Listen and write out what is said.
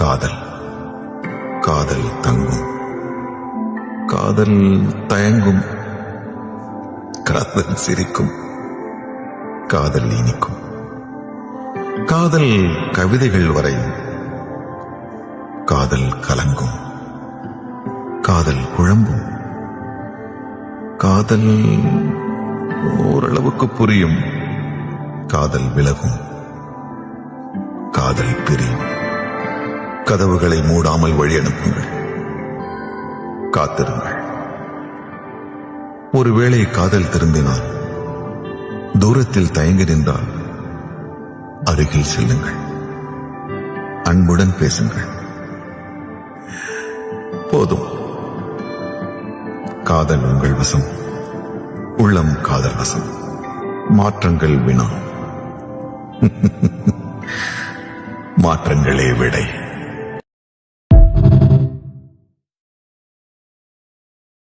காதல் காதல் தங்கும், காதல் தயங்கும், காதல் சிரிக்கும், காதல் இனிக்கும், காதல் கவிதைகள் வரையும், காதல் கலங்கும், காதல் குழம்பும், காதல் ஓரளவுக்கு புரியும், காதல் விலகும், காதல் பிரியும். கதவுகளை மூடாமல் வழி அனுப்புங்கள், காத்திருங்கள். ஒருவேளை காதல் திரும்பினால், தூரத்தில் தயங்கி நின்றால் அருகில் செல்லுங்கள், அன்புடன் பேசுங்கள். போதும், காதல் உங்கள் வசம், உள்ளம் காதல் வசம். மாற்றங்கள் வினா, மாற்றங்களே விடை.